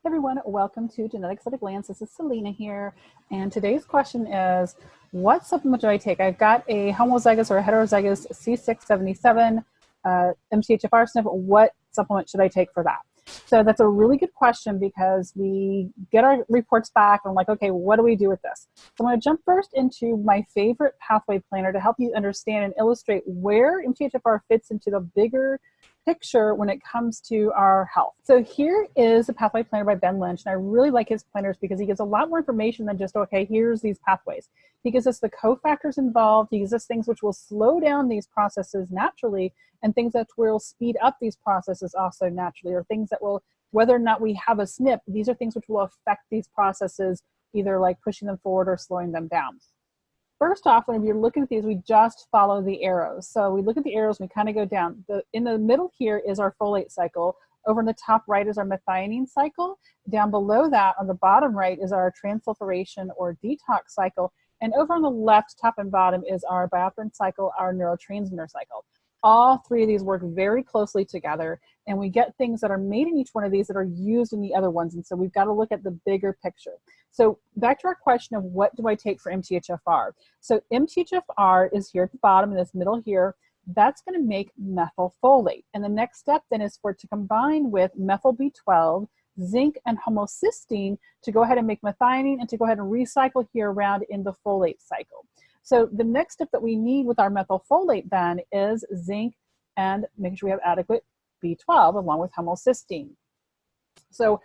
Everyone, welcome to Genetics at a Glance. This is Selena here, and today's question is, what supplement do I take? I've got a homozygous or a heterozygous C677 MTHFR SNP. What supplement should I take for that? So that's a really good question because we get our reports back and I'm like, okay, what do we do with this? So I'm going to jump first into my favorite pathway planner to help you understand and illustrate where MTHFR fits into the bigger picture when it comes to our health. So here is a pathway planner by Ben Lynch, and I really like his planners because he gives a lot more information than just, okay, here's these pathways. He gives us the cofactors involved, he gives us things which will slow down these processes naturally, and things that will speed up these processes also naturally, or things that will, whether or not we have a SNP, these are things which will affect these processes, either like pushing them forward or slowing them down. First off, when you're looking at these, we just follow the arrows. So we look at the arrows and we kind of go down. In the middle here is our folate cycle. Over in the top right is our methionine cycle. Down below that, on the bottom right, is our transsulfuration or detox cycle. And over on the left, top and bottom, is our biotin cycle, our neurotransmitter cycle. All three of these work very closely together, and we get things that are made in each one of these that are used in the other ones. And so we've got to look at the bigger picture. So back to our question of what do I take for MTHFR? So MTHFR is here at the bottom in this middle here. That's going to make methylfolate. And the next step then is for it to combine with methyl B12, zinc, and homocysteine to go ahead and make methionine and to go ahead and recycle here around in the folate cycle. So the next step that we need with our methylfolate then is zinc and making sure we have adequate B12 along with homocysteine. So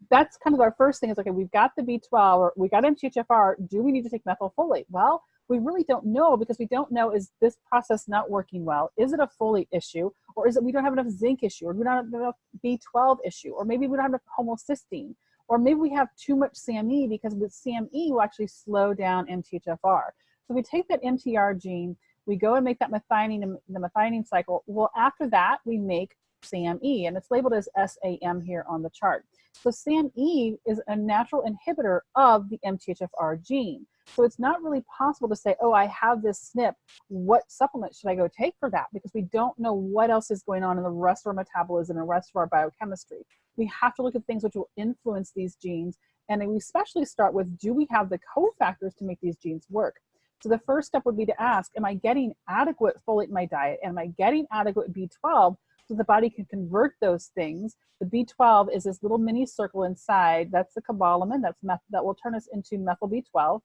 that's kind of our first thing is, okay, we've got the B12 or we got MTHFR, do we need to take methylfolate? Well, we really don't know because we don't know, is this process not working well? Is it a folate issue? Or is it we don't have enough zinc issue? Or we don't have enough B12 issue? Or maybe we don't have enough homocysteine? Or maybe we have too much SAMe because with SAMe will actually slow down MTHFR. So we take that MTR gene, we go and make that methionine in the methionine cycle. Well, after that, we make SAMe, and it's labeled as SAM here on the chart. So SAMe is a natural inhibitor of the MTHFR gene. So it's not really possible to say, oh, I have this SNP, what supplement should I go take for that? Because we don't know what else is going on in the rest of our metabolism and the rest of our biochemistry. We have to look at things which will influence these genes, and we especially start with, do we have the cofactors to make these genes work? So the first step would be to ask, am I getting adequate folate in my diet? Am I getting adequate B12 so the body can convert those things? The B12 is this little mini circle inside. That's the cobalamin. That will turn us into methyl B12.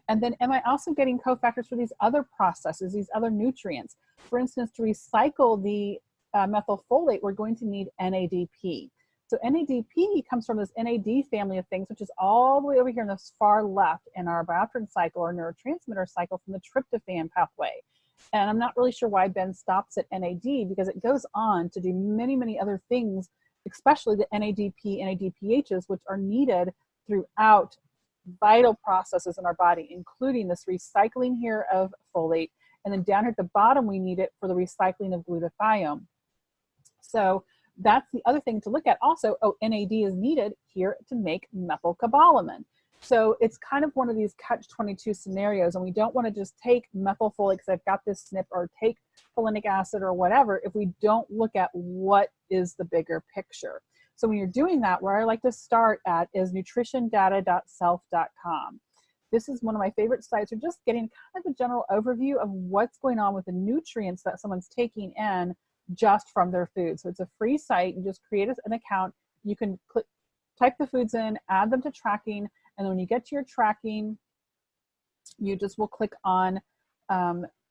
And then am I also getting cofactors for these other processes, these other nutrients? For instance, to recycle the methylfolate, we're going to need NADP. So NADP comes from this NAD family of things, which is all the way over here in this far left in our biotin cycle or neurotransmitter cycle from the tryptophan pathway. And I'm not really sure why Ben stops at NAD because it goes on to do many, many other things, especially the NADP, NADPHs, which are needed throughout vital processes in our body, including this recycling here of folate. And then down here at the bottom, we need it for the recycling of glutathione. So that's the other thing to look at also. Oh, NAD is needed here to make methylcobalamin. So it's kind of one of these catch-22 scenarios, and we don't want to just take methylfolate because I've got this SNP, or take folinic acid or whatever, if we don't look at what is the bigger picture. So when you're doing that, where I like to start at is nutritiondata.self.com. This is one of my favorite sites for just getting kind of a general overview of what's going on with the nutrients that someone's taking in just from their food. So it's a free site. You just create an account. You can type the foods in, add them to tracking, and then when you get to your tracking, you just will click on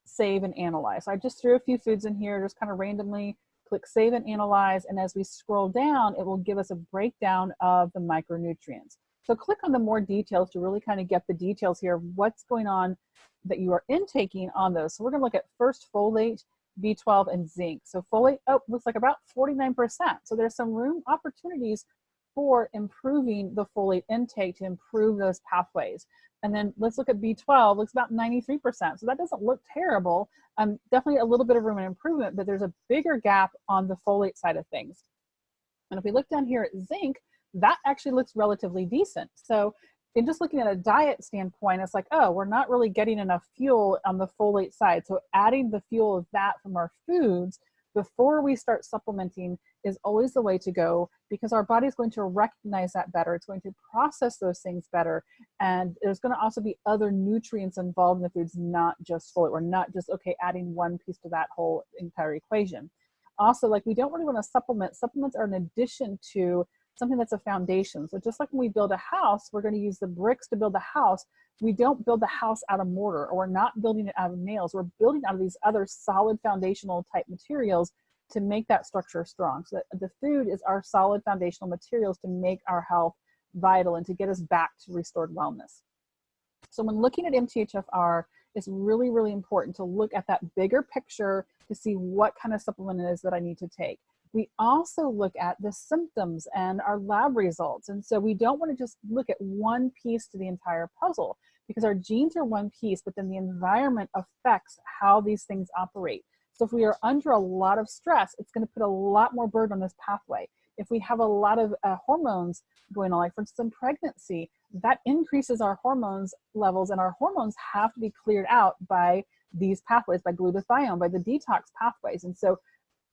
save and analyze. So I just threw a few foods in here, just kind of randomly. Click save and analyze, and as we scroll down, it will give us a breakdown of the micronutrients. So click on the more details to really kind of get the details here of what's going on that you are intaking on those. So we're going to look at first folate, B12, and zinc. So folate, looks like about 49%. So there's some opportunities for improving the folate intake to improve those pathways. And then let's look at B12, looks about 93%. So that doesn't look terrible. Definitely a little bit of room for improvement, but there's a bigger gap on the folate side of things. And if we look down here at zinc, that actually looks relatively decent. So in just looking at a diet standpoint, it's like, oh, we're not really getting enough fuel on the folate side. So adding the fuel of that from our foods before we start supplementing is always the way to go, because our body is going to recognize that better. It's going to process those things better. And there's going to also be other nutrients involved in the foods, not just folate. We're not just, okay, adding one piece to that whole entire equation. Also, like, we don't really want to supplement. Supplements are an addition to something that's a foundation. So just like when we build a house, we're going to use the bricks to build the house. We don't build the house out of mortar, or we're not building it out of nails. We're building out of these other solid foundational type materials to make that structure strong. So the food is our solid foundational materials to make our health vital and to get us back to restored wellness. So when looking at MTHFR, it's really, really important to look at that bigger picture to see what kind of supplement it is that I need to take. We also look at the symptoms and our lab results. And so we don't want to just look at one piece to the entire puzzle, because our genes are one piece, but then the environment affects how these things operate. So if we are under a lot of stress, it's going to put a lot more burden on this pathway. If we have a lot of hormones going on, like for instance in pregnancy, that increases our hormones levels, and our hormones have to be cleared out by these pathways, by glutathione, by the detox pathways. And so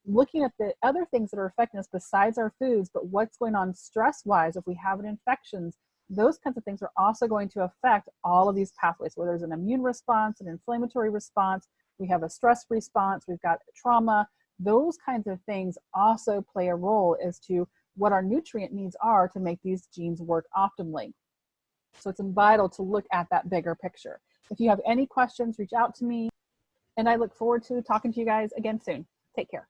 looking at the other things that are affecting us besides our foods, but what's going on stress-wise, if we have infections, those kinds of things are also going to affect all of these pathways, whether there's an immune response, an inflammatory response, we have a stress response, we've got trauma. Those kinds of things also play a role as to what our nutrient needs are to make these genes work optimally. So it's vital to look at that bigger picture. If you have any questions, reach out to me, and I look forward to talking to you guys again soon. Take care.